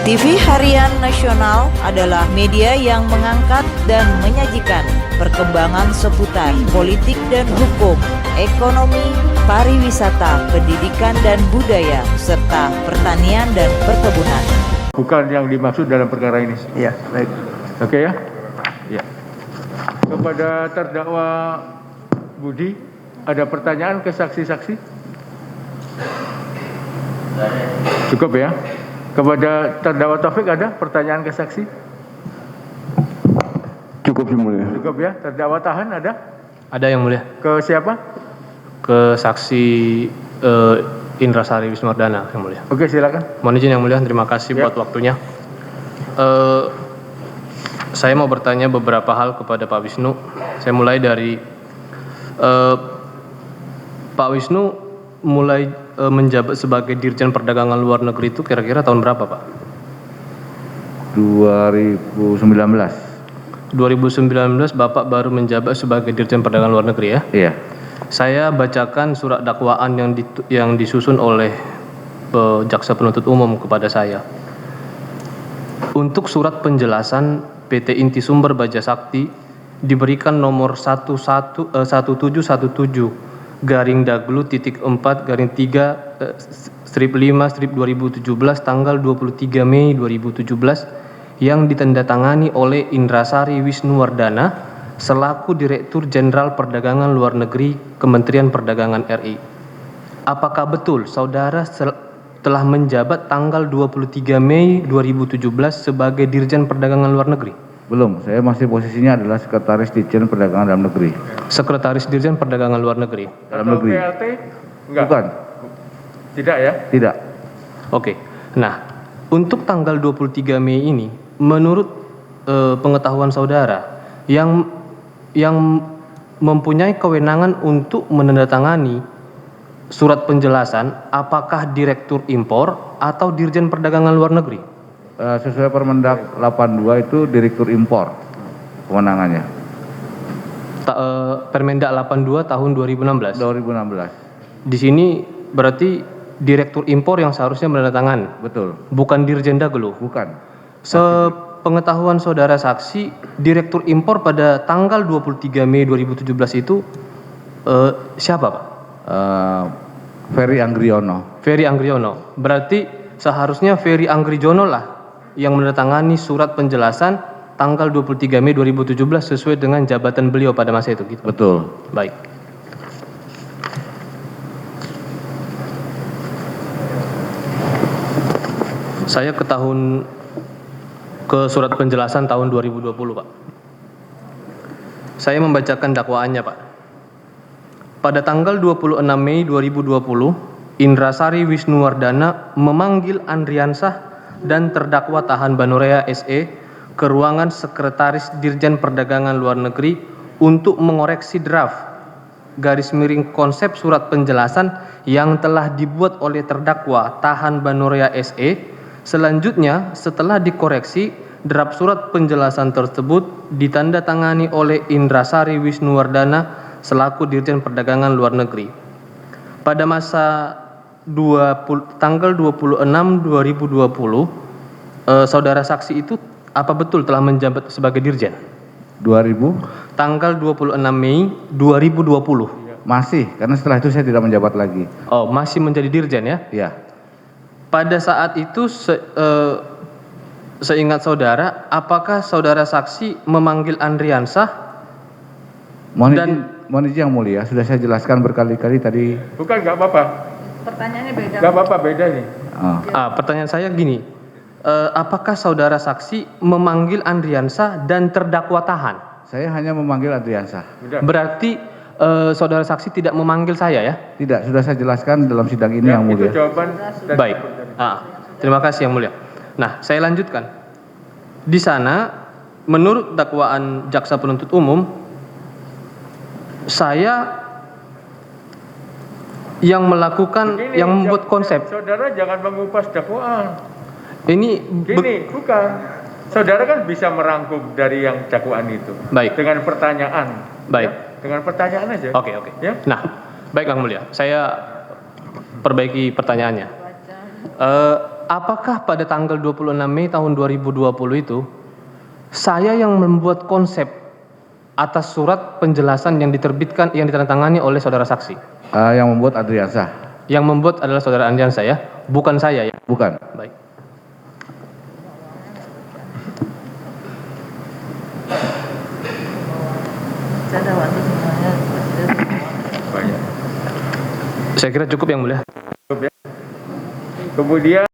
TV Harian Nasional adalah media yang mengangkat dan menyajikan perkembangan seputar politik dan hukum, ekonomi, pariwisata, pendidikan dan budaya, serta pertanian dan perkebunan. Bukan yang dimaksud dalam perkara ini. Iya, baik. Oke ya? Ya. Kepada terdakwa Budi, ada pertanyaan ke saksi-saksi? Cukup ya? Kepada terdakwa Taufik ada pertanyaan ke saksi? Cukup Yang Mulia. Cukup ya? Terdakwa tahan ada? Ada Yang Mulia. Ke siapa? Ke saksi Indra Sari Wisnuwardana Yang Mulia. Oke, silakan. Mohon izin Yang Mulia, terima kasih Ya. buat waktunya. Saya mau bertanya beberapa hal kepada Pak Wisnu. Saya mulai dari Pak Wisnu mulai menjabat sebagai Dirjen Perdagangan Luar Negeri itu kira-kira tahun berapa, Pak? 2019. 2019 Bapak baru menjabat sebagai Dirjen Perdagangan Luar Negeri ya? Iya. Saya bacakan surat dakwaan yang disusun oleh jaksa penuntut umum kepada saya. Untuk surat penjelasan PT Inti Sumber Baja Sakti diberikan nomor 1717 garing Daglu titik 4 garing 3 strip 5 strip 2017 tanggal 23 Mei 2017 yang ditandatangani oleh Indra Sari Wisnuwardana selaku Direktur Jenderal Perdagangan Luar Negeri Kementerian Perdagangan RI. Apakah betul saudara telah menjabat tanggal 23 Mei 2017 sebagai Dirjen Perdagangan Luar Negeri? Belum, saya masih posisinya adalah Sekretaris Dirjen Perdagangan Dalam Negeri. Sekretaris Dirjen Perdagangan Luar Negeri. Dalam negeri. PLT? Enggak. Bukan. Tidak ya? Tidak. Oke. Nah, untuk tanggal 23 Mei ini, menurut pengetahuan saudara, yang mempunyai kewenangan untuk menandatangani surat penjelasan, apakah Direktur Impor atau Dirjen Perdagangan Luar Negeri? Sesuai Permendak 82 itu Direktur Impor kewenangannya. Permendak 82 tahun 2016. 2016. Di sini berarti Direktur Impor yang seharusnya menandatangani, Betul. bukan Dirjen Daglu. Bukan. Sepengetahuan saudara saksi, Direktur Impor pada tanggal 23 Mei 2017 itu siapa, Pak? Ferry Anggriono. Ferry Anggriono. Berarti seharusnya Ferry Anggriono lah yang menandatangani surat penjelasan tanggal 23 Mei 2017 sesuai dengan jabatan beliau pada masa itu, gitu. Betul. Baik. Saya ke surat penjelasan tahun 2020, Pak. Saya membacakan dakwaannya, Pak. Pada tanggal 26 Mei 2020, Indra Sari Wisnuwardana memanggil Andriansah dan terdakwa Tahan Banorea SE ke ruangan Sekretaris Dirjen Perdagangan Luar Negeri untuk mengoreksi draft _konsep surat penjelasan yang telah dibuat oleh terdakwa Tahan Banorea SE. Selanjutnya, setelah dikoreksi, draft surat penjelasan tersebut ditandatangani oleh Indra Sari Wisnuwardana selaku Dirjen Perdagangan Luar Negeri. Pada masa tanggal 26 2020, saudara saksi itu apa betul telah menjabat sebagai Dirjen? 2000? Tanggal 26 Mei 2020. Masih, karena setelah itu saya tidak menjabat lagi. Oh, masih menjadi Dirjen ya? Iya. Pada saat itu seingat saudara, apakah saudara saksi memanggil Andriansah? Mohon izin Yang Mulia, sudah saya jelaskan berkali-kali tadi. Bukan, enggak apa-apa. Pertanyaannya beda. Enggak apa-apa, beda nih. Pertanyaan saya gini, apakah saudara saksi memanggil Andriansah dan terdakwa Tahan? Saya hanya memanggil Andriansah. Sudah. Berarti saudara saksi tidak memanggil saya ya? Tidak, sudah saya jelaskan dalam sidang ini Ya, Yang Mulia. itu jawaban. Baik. Terima kasih Yang Mulia. Nah, saya lanjutkan. Di sana, menurut dakwaan jaksa penuntut umum, saya yang melakukan, Begini, yang membuat konsep. Saudara jangan mengupas dakwaan. Ini Gini, bukan. Saudara kan bisa merangkum dari yang dakwaan itu. Baik. Dengan pertanyaan. Baik. Ya? Dengan pertanyaan aja. Oke. Ya? Nah, baik Yang Mulia. Saya perbaiki pertanyaannya. apakah pada tanggal 26 Mei tahun 2020 itu saya yang membuat konsep atas surat penjelasan yang diterbitkan yang ditandatangani oleh saudara saksi? Yang membuat Adriansah. Yang membuat adalah saudara Andriansah ya, bukan saya ya. Bukan. Baik. Banyak. Saya kira cukup yang mulia. Kemudian